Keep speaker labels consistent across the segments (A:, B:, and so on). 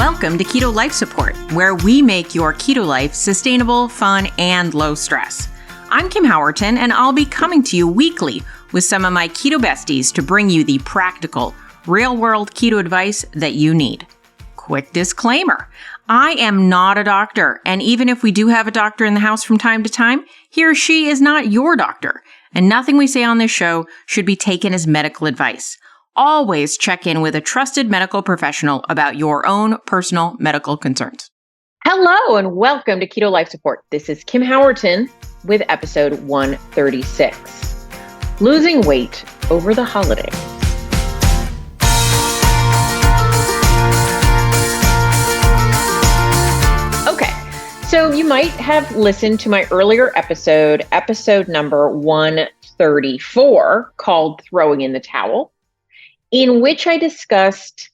A: Welcome to Keto Life Support, where we make your keto life sustainable, fun, and low stress. I'm Kim Howerton, and I'll be coming to you weekly with some of my keto besties to bring you the practical, real-world keto advice that you need. Quick disclaimer, I am not a doctor, and even if we do have a doctor in the house from time to time, he or she is not your doctor, and nothing we say on this show should be taken as medical advice. Always check in with a trusted medical professional about your own personal medical concerns.
B: Hello and welcome to Keto Life Support. This is Kim Howerton with episode 136, Losing Weight Over the Holidays. Okay, so you might have listened to my earlier episode number 134, called Throwing in the Towel, in which I discussed,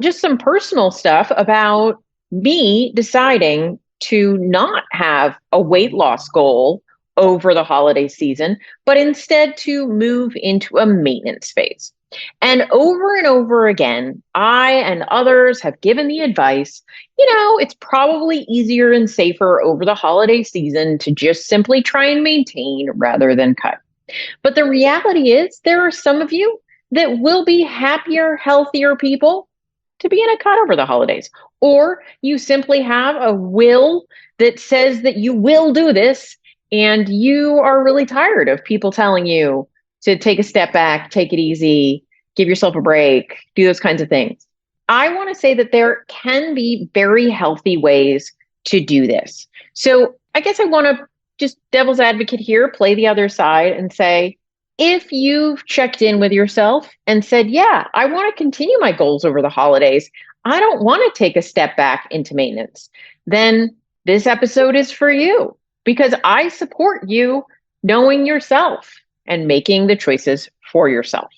B: just some personal stuff about me deciding to not have a weight loss goal over the holiday season, but instead to move into a maintenance phase. And over again, I and others have given the advice, it's probably easier and safer over the holiday season to just simply try and maintain rather than cut. But the reality is there are some of you that will be happier, healthier people to be in a cut over the holidays. Or you simply have a will that says that you will do this, and you are really tired of people telling you to take a step back, take it easy, give yourself a break, do those kinds of things. I want to say that there can be very healthy ways to do this. So I guess I want to just devil's advocate here, play the other side and say, if you've checked in with yourself and said, yeah, I want to continue my goals over the holidays, I don't want to take a step back into maintenance, then this episode is for you, because I support you knowing yourself and making the choices for yourself.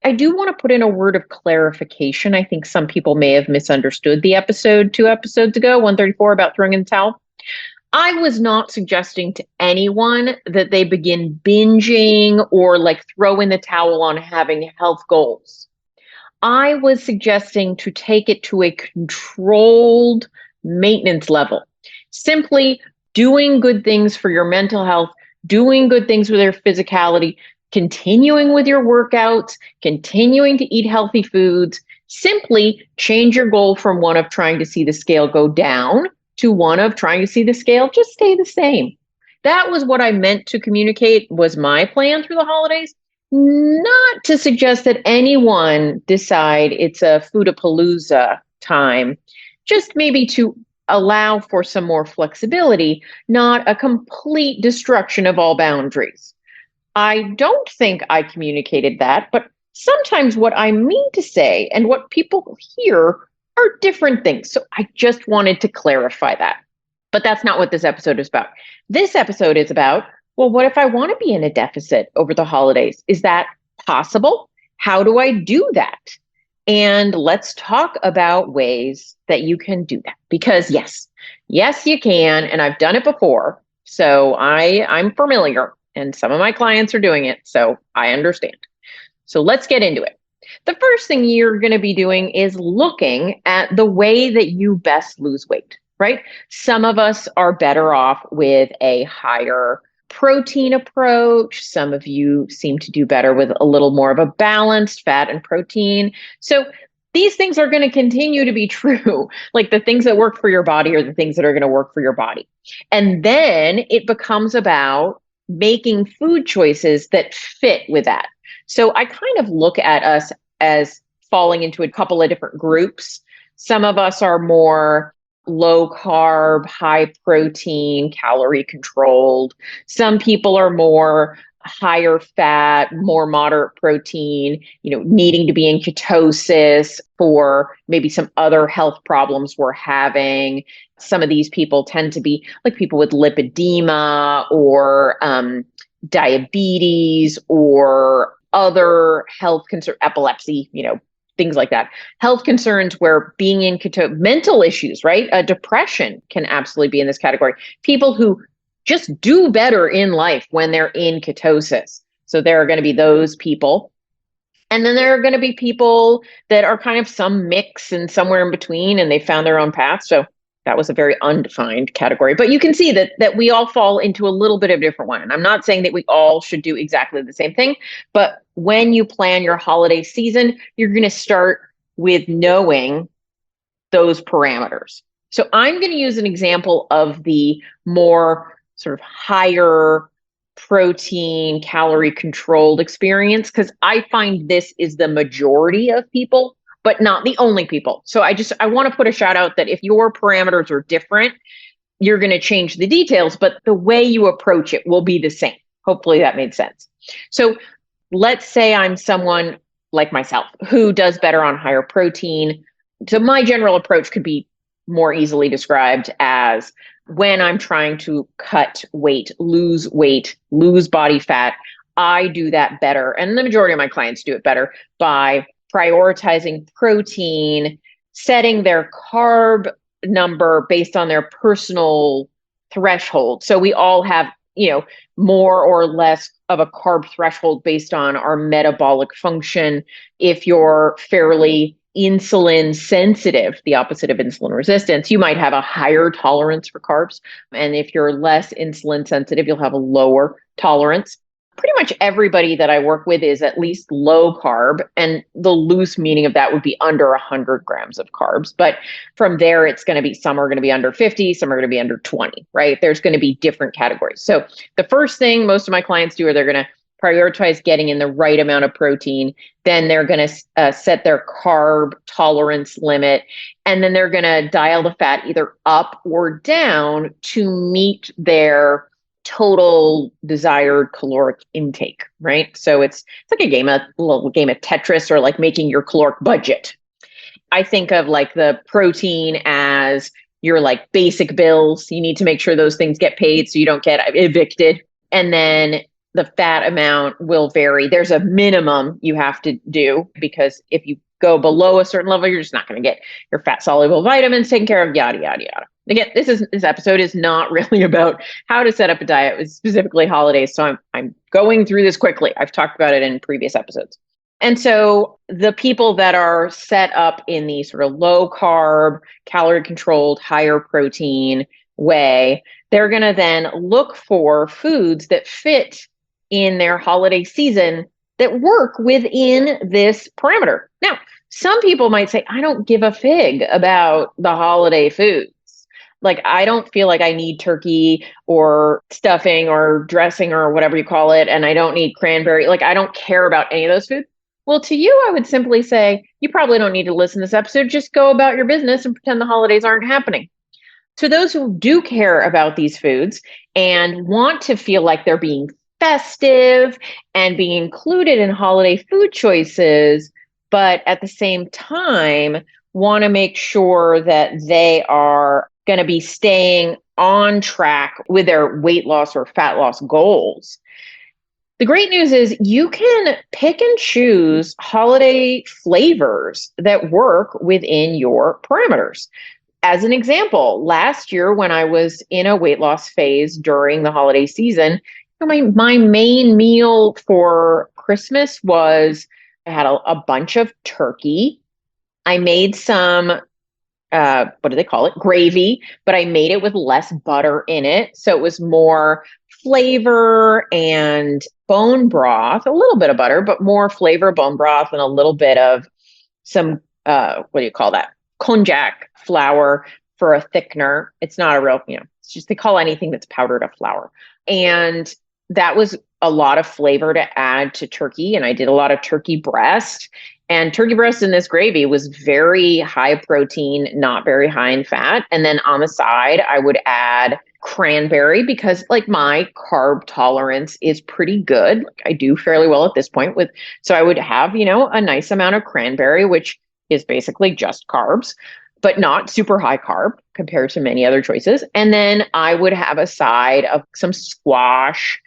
B: I do want to put in a word of clarification. I think some people may have misunderstood the episode 2 episodes ago, 134, about throwing in the towel. I was not suggesting to anyone that they begin binging or throw in the towel on having health goals. I was suggesting to take it to a controlled maintenance level, simply doing good things for your mental health, doing good things with your physicality, continuing with your workouts, continuing to eat healthy foods. Simply change your goal from one of trying to see the scale go down to one of trying to see the scale just stay the same. That was what I meant to communicate, was my plan through the holidays. Not to suggest that anyone decide it's a foodapalooza time, just maybe to allow for some more flexibility, not a complete destruction of all boundaries. I don't think I communicated that, but sometimes what I mean to say and what people hear are different things. So I just wanted to clarify that. But that's not what this episode is about. This episode is about, what if I want to be in a deficit over the holidays? Is that possible? How do I do that? And let's talk about ways that you can do that. Because yes, you can. And I've done it before. So I'm familiar. And some of my clients are doing it. So I understand. So let's get into it. The first thing you're going to be doing is looking at the way that you best lose weight, right? Some of us are better off with a higher protein approach. Some of you seem to do better with a little more of a balanced fat and protein. So these things are going to continue to be true. The things that work for your body are the things that are going to work for your body. And then it becomes about making food choices that fit with that. So I kind of look at us as falling into a couple of different groups. Some of us are more low carb, high protein, calorie controlled. Some people are more higher fat, more moderate protein, needing to be in ketosis for maybe some other health problems we're having. Some of these people tend to be people with lipedema or diabetes or other health concerns, epilepsy, things like that. Health concerns where being in keto, mental issues, right? Depression can absolutely be in this category. People who just do better in life when they're in ketosis. So there are going to be those people. And then there are going to be people that are kind of some mix and somewhere in between, and they found their own path. So that was a very undefined category. But you can see that we all fall into a little bit of a different one. And I'm not saying that we all should do exactly the same thing, but when you plan your holiday season, you're going to start with knowing those parameters. So I'm going to use an example of the more sort of higher protein, calorie controlled experience, because I find this is the majority of people, but not the only people. So I want to put a shout out that if your parameters are different, you're going to change the details, but the way you approach it will be the same. Hopefully that made sense. So let's say I'm someone like myself who does better on higher protein. So my general approach could be more easily described as when I'm trying to cut weight, lose body fat, I do that better. And the majority of my clients do it better by prioritizing protein, setting their carb number based on their personal threshold. So we all have, more or less of a carb threshold based on our metabolic function. If you're fairly insulin sensitive, the opposite of insulin resistance, you might have a higher tolerance for carbs. And if you're less insulin sensitive, you'll have a lower tolerance. Pretty much everybody that I work with is at least low carb. And the loose meaning of that would be under 100 grams of carbs. But from there, it's going to be, some are going to be under 50, some are going to be under 20, right? There's going to be different categories. So the first thing most of my clients do are they're going to prioritize getting in the right amount of protein. Then they're going to set their carb tolerance limit. And then they're going to dial the fat either up or down to meet their total desired caloric intake, right? So it's like a little game of Tetris, or like making your caloric budget. I think of like the protein as your like basic bills. You need to make sure those things get paid so you don't get evicted. And then the fat amount will vary. There's a minimum you have to do, because if you go below a certain level, you're just not going to get your fat soluble vitamins taken care of, yada, yada, yada. Again, this episode is not really about how to set up a diet. It was specifically holidays. So I'm going through this quickly. I've talked about it in previous episodes. And so the people that are set up in the sort of low carb, calorie controlled, higher protein way, they're going to then look for foods that fit in their holiday season that work within this parameter. Now, some people might say, I don't give a fig about the holiday foods. Like, I don't feel like I need turkey or stuffing or dressing or whatever you call it. And I don't need cranberry. Like, I don't care about any of those foods. Well, to you, I would simply say, you probably don't need to listen to this episode. Just go about your business and pretend the holidays aren't happening. To those who do care about these foods and want to feel like they're being festive and being included in holiday food choices, but at the same time want to make sure that they are going to be staying on track with their weight loss or fat loss goals. The great news is you can pick and choose holiday flavors that work within your parameters. As an example, last year when I was in a weight loss phase during the holiday season, my main meal for Christmas was, I had a bunch of turkey. I made some, what do they call it? Gravy, but I made it with less butter in it. So it was more flavor and bone broth, a little bit of butter, but more flavor, bone broth, and a little bit of some, what do you call that? Konjac flour for a thickener. It's not a real, it's just, they call anything that's powdered a flour. And that was a lot of flavor to add to turkey. And I did a lot of turkey breast. And turkey breast in this gravy was very high protein, not very high in fat. And then on the side, I would add cranberry, because like my carb tolerance is pretty good. Like, I do fairly well at this point so I would have, a nice amount of cranberry, which is basically just carbs, but not super high carb compared to many other choices. And then I would have a side of some squash,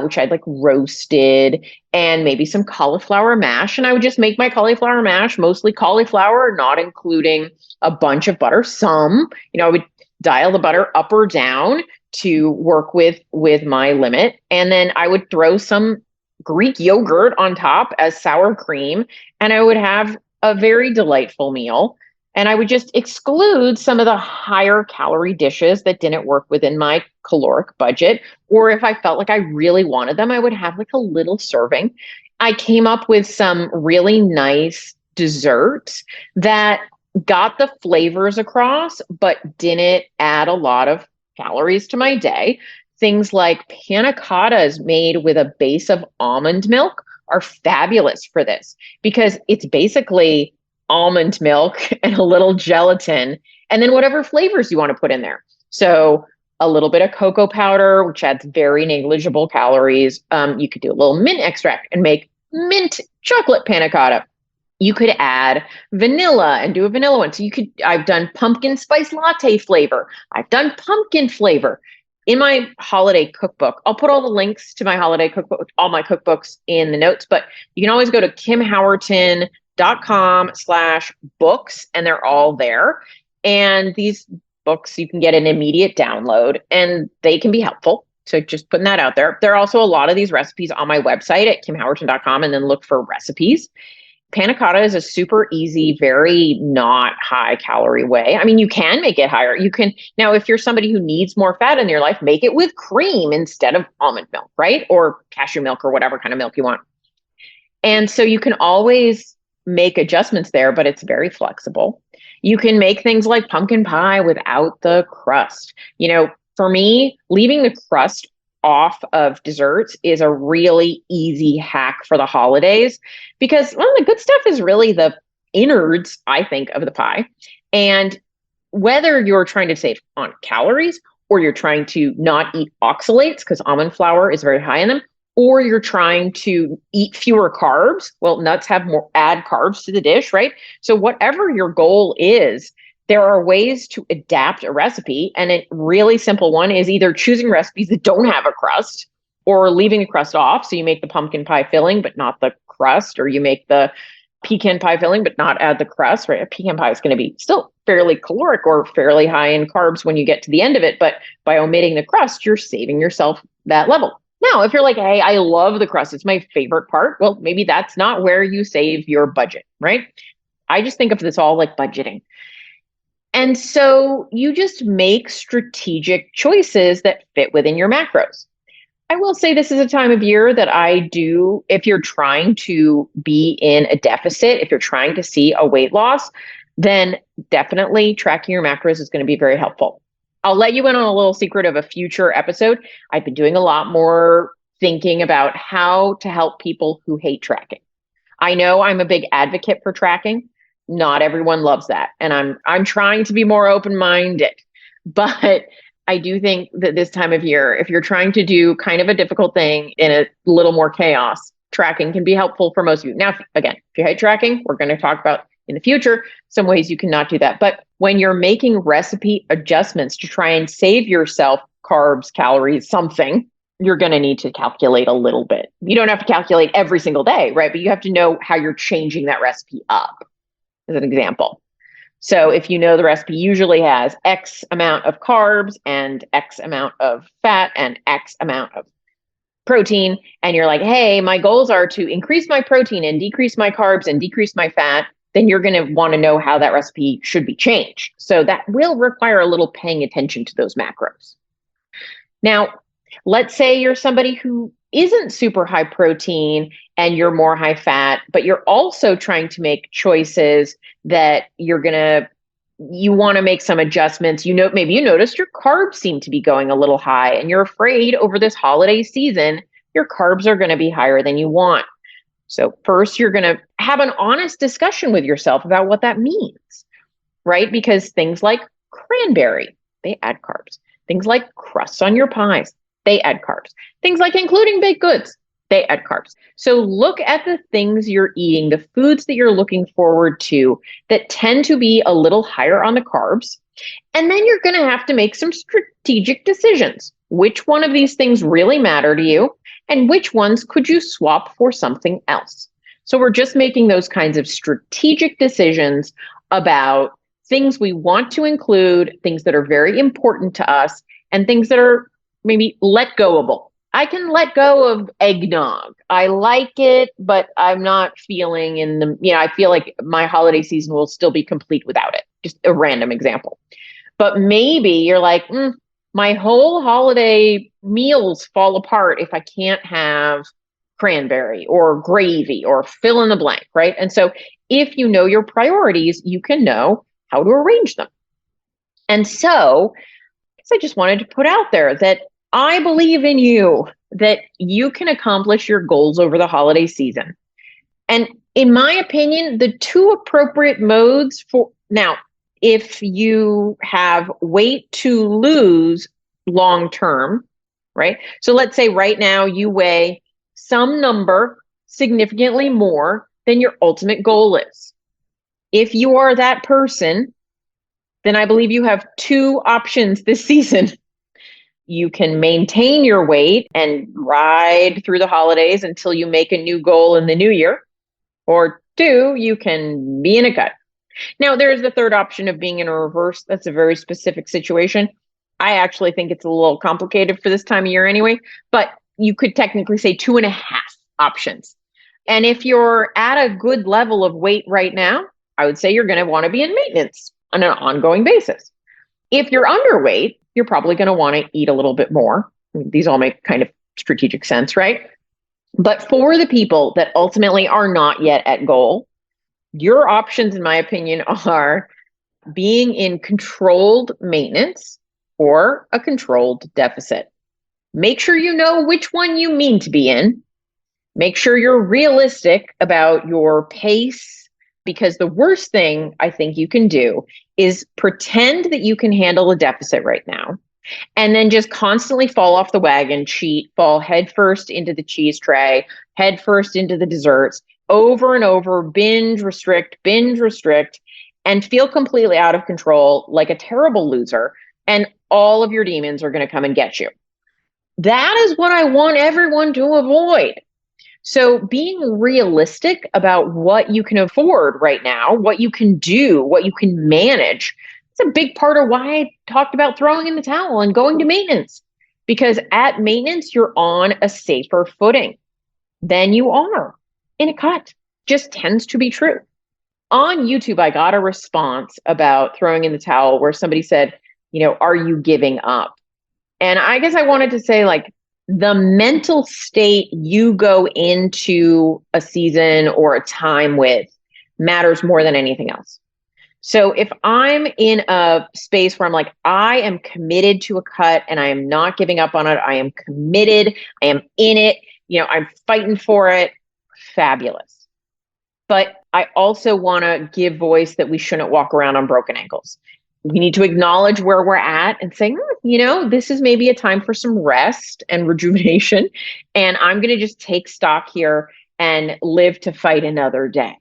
B: which I'd like roasted, and maybe some cauliflower mash. And I would just make my cauliflower mash, mostly cauliflower, not including a bunch of butter. I would dial the butter up or down to work with my limit. And then I would throw some Greek yogurt on top as sour cream, and I would have a very delightful meal. And I would just exclude some of the higher calorie dishes that didn't work within my caloric budget. Or if I felt like I really wanted them, I would have like a little serving. I came up with some really nice desserts that got the flavors across, but didn't add a lot of calories to my day. Things like panna cottas made with a base of almond milk are fabulous for this because it's basically almond milk and a little gelatin, and then whatever flavors you want to put in there. So a little bit of cocoa powder, which adds very negligible calories. You could do a little mint extract and make mint chocolate panna cotta. You could add vanilla and do a vanilla one. So I've done pumpkin spice latte flavor. I've done pumpkin flavor. In my holiday cookbook, I'll put all the links to my holiday cookbook, all my cookbooks in the notes, but you can always go to kimhowerton.com/books and they're all there. And these books, you can get an immediate download and they can be helpful. So just putting that out there. There are also a lot of these recipes on my website at kimhowerton.com and then look for recipes. Panna cotta is a super easy, very not high calorie way. I mean, you can make it higher. You can, now, if you're somebody who needs more fat in your life, make it with cream instead of almond milk, right? Or cashew milk or whatever kind of milk you want. And so you can always make adjustments there, but it's very flexible. You can make things like pumpkin pie without the crust. You know, for me, leaving the crust off of desserts is a really easy hack for the holidays because, well, the good stuff is really the innards, I think, of the pie. And whether you're trying to save on calories or you're trying to not eat oxalates because almond flour is very high in them, or you're trying to eat fewer carbs, well, nuts add carbs to the dish, right? So whatever your goal is, there are ways to adapt a recipe. And a really simple one is either choosing recipes that don't have a crust or leaving the crust off. So you make the pumpkin pie filling, but not the crust, or you make the pecan pie filling, but not add the crust, right? A pecan pie is going to be still fairly caloric or fairly high in carbs when you get to the end of it. But by omitting the crust, you're saving yourself that level. Now, if you're like, hey, I love the crust, it's my favorite part. Well, maybe that's not where you save your budget, right? I just think of this all like budgeting. And so you just make strategic choices that fit within your macros. I will say this is a time of year that I do, if you're trying to be in a deficit, if you're trying to see a weight loss, then definitely tracking your macros is going to be very helpful. I'll let you in on a little secret of a future episode. I've been doing a lot more thinking about how to help people who hate tracking. I know I'm a big advocate for tracking. Not everyone loves that. And I'm trying to be more open-minded. But I do think that this time of year, if you're trying to do kind of a difficult thing in a little more chaos, tracking can be helpful for most of you. Now, again, if you hate tracking, we're going to talk about in the future some ways you cannot do that. But when you're making recipe adjustments to try and save yourself carbs, calories, something, you're going to need to calculate a little bit. You don't have to calculate every single day, right? But you have to know how you're changing that recipe up, as an example. So if you know the recipe usually has X amount of carbs and X amount of fat and X amount of protein, and you're like, hey, my goals are to increase my protein and decrease my carbs and decrease my fat, then you're going to want to know how that recipe should be changed. So that will require a little paying attention to those macros. Now, let's say you're somebody who isn't super high protein and you're more high fat, but you're also trying to make choices that you want to make some adjustments. Maybe you noticed your carbs seem to be going a little high and you're afraid over this holiday season, your carbs are going to be higher than you want. So first, you're going to have an honest discussion with yourself about what that means, right? Because things like cranberry, they add carbs. Things like crusts on your pies, they add carbs. Things like including baked goods, they add carbs. So look at the things you're eating, the foods that you're looking forward to that tend to be a little higher on the carbs. And then you're going to have to make some strategic decisions. Which one of these things really matter to you? And which ones could you swap for something else? So we're just making those kinds of strategic decisions about things we want to include, things that are very important to us, and things that are maybe let goable. I can let go of eggnog. I like it, but I'm not feeling I feel like my holiday season will still be complete without it. Just a random example. But maybe you're like, my whole holiday meals fall apart if I can't have cranberry or gravy or fill in the blank, right? And so if you know your priorities, you can know how to arrange them. And so I just wanted to put out there that I believe in you, that you can accomplish your goals over the holiday season. And in my opinion, the two appropriate modes for now, if you have weight to lose long term, right? So let's say right now you weigh some number significantly more than your ultimate goal is. If you are that person, then I believe you have two options this season. You can maintain your weight and ride through the holidays until you make a new goal in the new year. Or two, you can be in a cut. Now, there's the third option of being in a reverse. That's a very specific situation. I actually think it's a little complicated for this time of year anyway, but you could technically say 2.5 options. And if you're at a good level of weight right now, I would say you're going to want to be in maintenance on an ongoing basis. If you're underweight, you're probably going to want to eat a little bit more. These all make kind of strategic sense, right? But for the people that ultimately are not yet at goal, your options, in my opinion, are being in controlled maintenance or a controlled deficit. Make sure you know which one you mean to be in. Make sure you're realistic about your pace, because the worst thing I think you can do is pretend that you can handle a deficit right now and then just constantly fall off the wagon, cheat, fall headfirst into the cheese tray, headfirst into the desserts, over and over, binge restrict, and feel completely out of control like a terrible loser. And all of your demons are going to come and get you. That is what I want everyone to avoid. So being realistic about what you can afford right now, what you can do, what you can manage, it's a big part of why I talked about throwing in the towel and going to maintenance. Because at maintenance, you're on a safer footing than you are in a cut. Just tends to be true. On YouTube, I got a response about throwing in the towel where somebody said, are you giving up? And I guess I wanted to say, like, the mental state you go into a season or a time with matters more than anything else. So if I'm in a space where I'm like, I am committed to a cut and I am not giving up on it, I am committed, I am in it, I'm fighting for it, fabulous. But I also want to give voice that we shouldn't walk around on broken ankles. We need to acknowledge where we're at and say, this is maybe a time for some rest and rejuvenation. And I'm going to just take stock here and live to fight another day.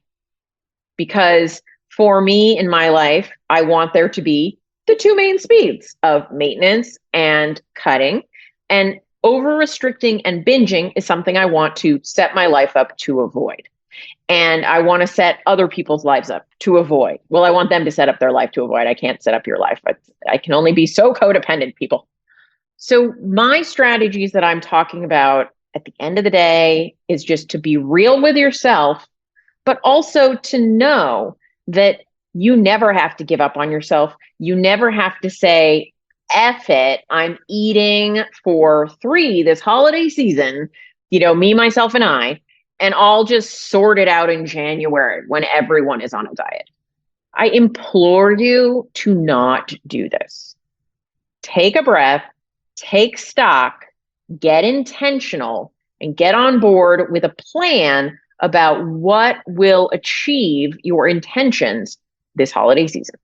B: Because for me in my life, I want there to be the two main speeds of maintenance and cutting. And over restricting and binging is something I want to set my life up to avoid. And I want to set other people's lives up to avoid. Well, I want them to set up their life to avoid. I can't set up your life. I can only be so codependent, people. So my strategies that I'm talking about at the end of the day is just to be real with yourself, but also to know that you never have to give up on yourself. You never have to say, F it, I'm eating for 3 this holiday season, me, myself, and I. And I'll just sort it out in January when everyone is on a diet. I implore you to not do this. Take a breath, take stock, get intentional, and get on board with a plan about what will achieve your intentions this holiday season.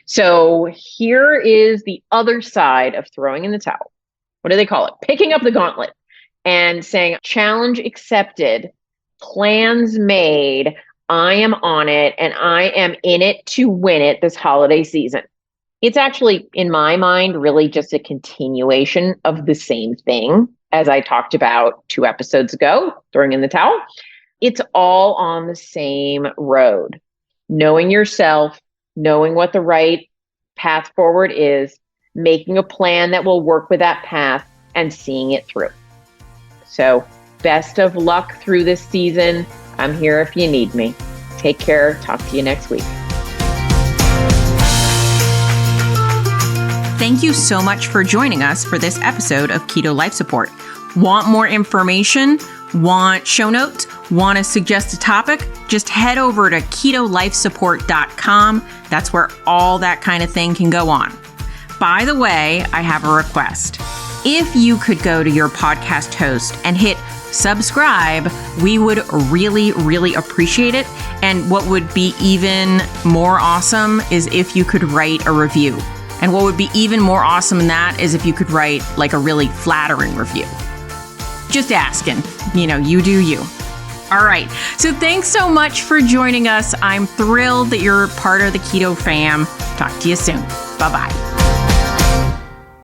B: So here is the other side of throwing in the towel. What do they call it? Picking up the gauntlet and saying, challenge accepted. Plans made, I am on it, and I am in it to win it this holiday season. It's actually, in my mind, really just a continuation of the same thing as I talked about 2 episodes ago, throwing in the towel. It's all on the same road. Knowing yourself, knowing what the right path forward is, making a plan that will work with that path, and seeing it through. So best of luck through this season. I'm here if you need me. Take care. Talk to you next week.
A: Thank you so much for joining us for this episode of Keto Life Support. Want more information? Want show notes? Want to suggest a topic? Just head over to ketolifesupport.com. That's where all that kind of thing can go on. By the way, I have a request. If you could go to your podcast host and hit subscribe, we would really, really appreciate it. And what would be even more awesome is if you could write a review. And what would be even more awesome than that is if you could write like a really flattering review. Just asking, you do you. All right. So thanks so much for joining us. I'm thrilled that you're part of the Keto fam. Talk to you soon. Bye-bye.